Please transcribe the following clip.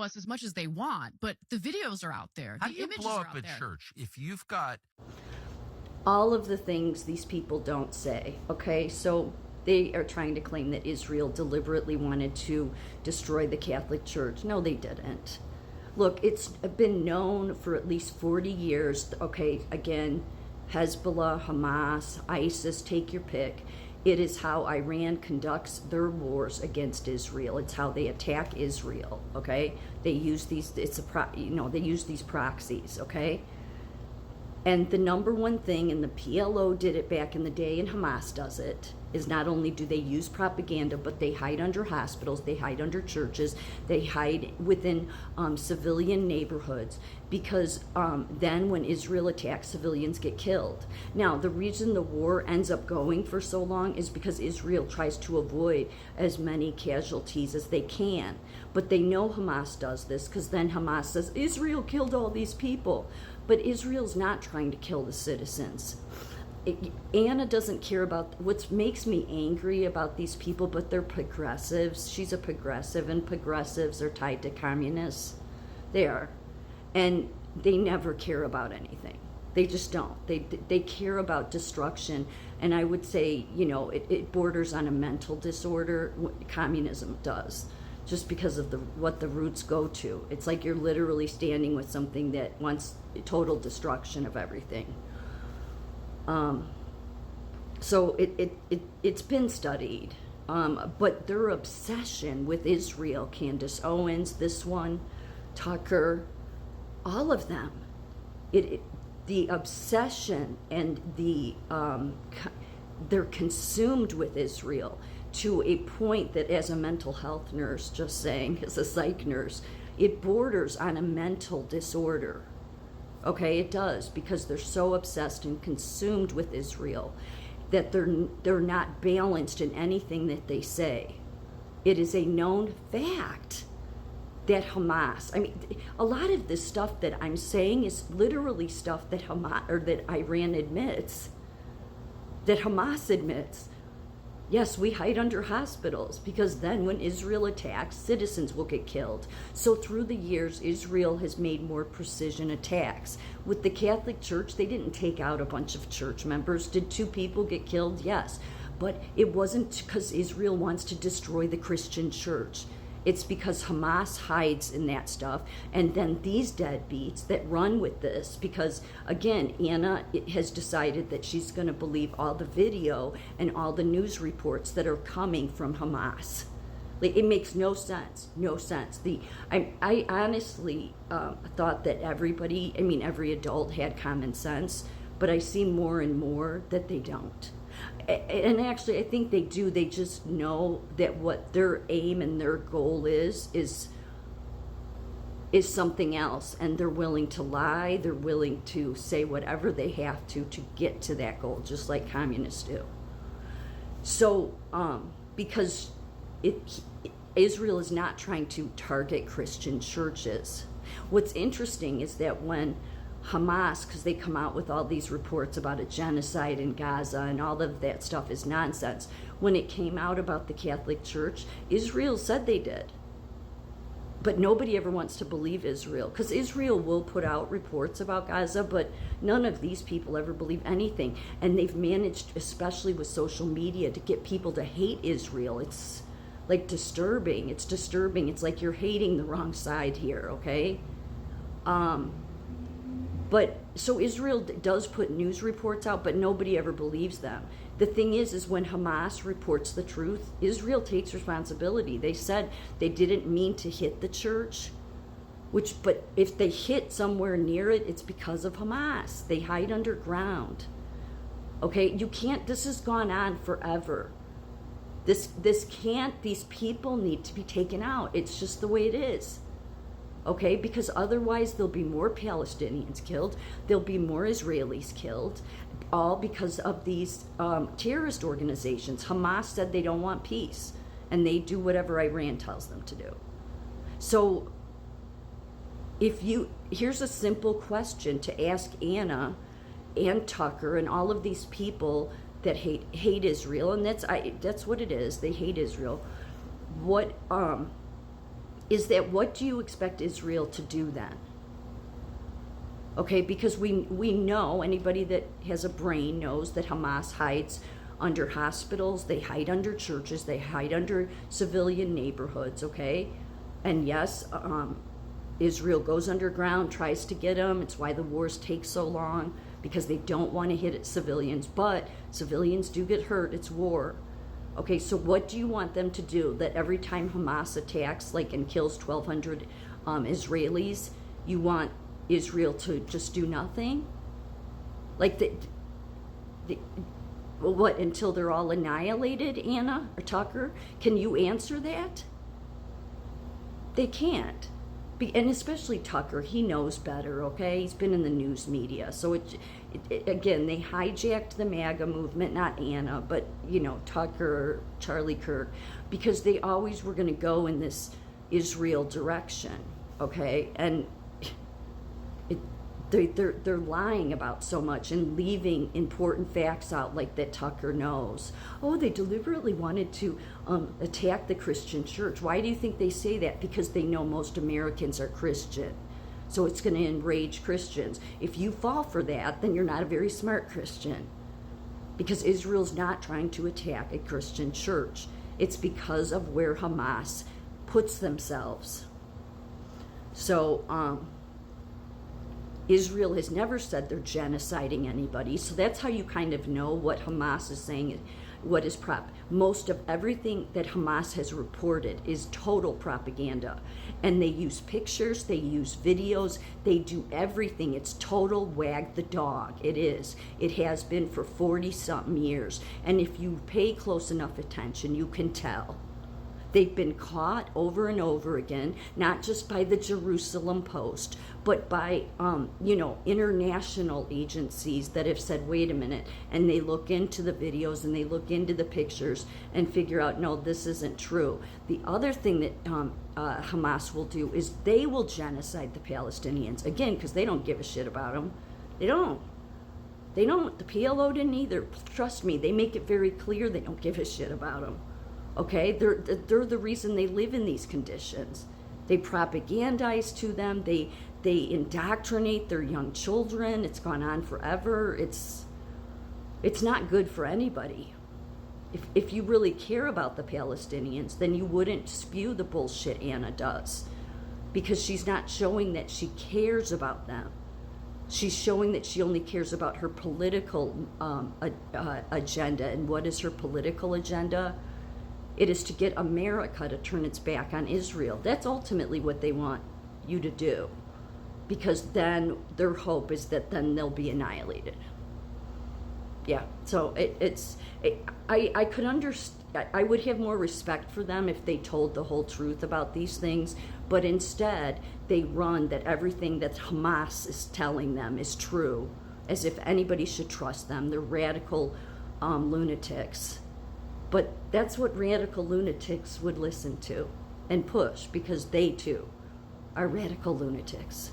us as much as they want, but the videos are out there. How The do you images blow are up out a there. church if you've got... All of the things these people don't say, okay? So they are trying to claim that Israel deliberately wanted to destroy the Catholic Church. No, they didn't. Look, it's been known for at least 40 years, okay, again, Hezbollah, Hamas, ISIS, take your pick. It is how Iran conducts their wars against Israel. It's how they attack Israel, okay? They use these, they use these proxies, okay? And the number one thing, and the PLO did it back in the day, and Hamas does it, is not only do they use propaganda, but they hide under hospitals, they hide under churches, they hide within civilian neighborhoods, because then when Israel attacks, civilians get killed. Now, the reason the war ends up going for so long is because Israel tries to avoid as many casualties as they can. But they know Hamas does this, because then Hamas says, Israel killed all these people. But Israel's not trying to kill the citizens. Anna doesn't care about what makes me angry about these people, but they're progressives. She's a progressive, and progressives are tied to communists. They are. And they never care about anything. They just don't. They care about destruction. And I would say, it borders on a mental disorder. Communism does. Just because of what the roots go to. It's like you're literally standing with something that wants total destruction of everything. So it's been studied. But their obsession with Israel, Candace Owens, this one, Tucker, all of them, the obsession and they're consumed with Israel to a point that, as a mental health nurse, just saying, as a psych nurse, it borders on a mental disorder. Okay, it does, because they're so obsessed and consumed with Israel that they're not balanced in anything that they say. It is a known fact that Hamas, a lot of this stuff that I'm saying is literally stuff that that Iran admits, that Hamas admits. Yes, we hide under hospitals, because then when Israel attacks, citizens will get killed. So through the years, Israel has made more precision attacks. With the Catholic Church, they didn't take out a bunch of church members. Did 2 people get killed? Yes. But it wasn't because Israel wants to destroy the Christian church. It's because Hamas hides in that stuff, and then these deadbeats that run with this, because again, Anna has decided that she's going to believe all the video and all the news reports that are coming from Hamas. Like, it makes no sense. I honestly thought that every adult had common sense, but I see more and more that they don't. And actually, I think they do. They just know that what their aim and their goal is something else, and they're willing to lie. They're willing to say whatever they have to get to that goal, just like communists do. So, because Israel is not trying to target Christian churches. What's interesting is that when Hamas, because they come out with all these reports about a genocide in Gaza, and all of that stuff is nonsense. When it came out about the Catholic Church, Israel said they did. But nobody ever wants to believe Israel, because Israel will put out reports about Gaza, but none of these people ever believe anything. And they've managed, especially with social media, to get people to hate Israel. It's like disturbing. It's disturbing. It's like you're hating the wrong side here, okay? But so Israel does put news reports out, but nobody ever believes them. The thing is when Hamas reports the truth, Israel takes responsibility. They said they didn't mean to hit the church, but if they hit somewhere near it, it's because of Hamas. They hide underground. Okay, you can't. This has gone on forever. These people need to be taken out. It's just the way it is. Okay, because otherwise there'll be more Palestinians killed, there'll be more Israelis killed, all because of these terrorist organizations. Hamas said they don't want peace, and they do whatever Iran tells them to do. So here's a simple question to ask Anna and Tucker and all of these people that hate Israel, and that's what it is. They hate Israel. What is that what do you expect Israel to do then? Okay, because we know, anybody that has a brain knows that Hamas hides under hospitals, they hide under churches, they hide under civilian neighborhoods, okay? And yes, Israel goes underground, tries to get them. It's why the wars take so long, because they don't want to hit at civilians. But civilians do get hurt. It's war. Okay, so what do you want them to do? That every time Hamas attacks, like, and kills 1,200 Israelis, you want Israel to just do nothing? Like, well, what, until they're all annihilated, Anna or Tucker? Can you answer that? They can't. And especially Tucker, he knows better, okay? He's been in the news media. So, again, they hijacked the MAGA movement, not Anna, but, you know, Tucker, Charlie Kirk, because they always were going to go in this Israel direction, okay? And they're lying about so much and leaving important facts out, like that Tucker knows. Oh, they deliberately wanted to attack the Christian church. Why do you think they say that? Because they know most Americans are Christian. So it's going to enrage Christians. If you fall for that, then you're not a very smart Christian. Because Israel's not trying to attack a Christian church. It's because of where Hamas puts themselves. So, Israel has never said they're genociding anybody, so that's how you kind of know what Hamas is saying, what is most of everything that Hamas has reported is total propaganda. And they use pictures, they use videos, they do everything. It's total wag the dog. It is. It has been for 40-something years. And if you pay close enough attention, you can tell. They've been caught over and over again, not just by the Jerusalem Post, but by, international agencies that have said, wait a minute, and they look into the videos and they look into the pictures and figure out, no, this isn't true. The other thing that Hamas will do is they will genocide the Palestinians, again, because they don't give a shit about them. They don't. The PLO didn't either. Trust me, they make it very clear they don't give a shit about them. Okay, they're the reason they live in these conditions. They propagandize to them. They indoctrinate their young children. It's gone on forever. It's not good for anybody. If you really care about the Palestinians, then you wouldn't spew the bullshit Anna does, because she's not showing that she cares about them. She's showing that she only cares about her political agenda. And what is her political agenda? It is to get America to turn its back on Israel. That's ultimately what they want you to do, because then their hope is that then they'll be annihilated. Yeah, so I could understand. I would have more respect for them if they told the whole truth about these things, but instead they run that everything that Hamas is telling them is true, as if anybody should trust them. They're radical lunatics. But that's what radical lunatics would listen to and push, because they too are radical lunatics.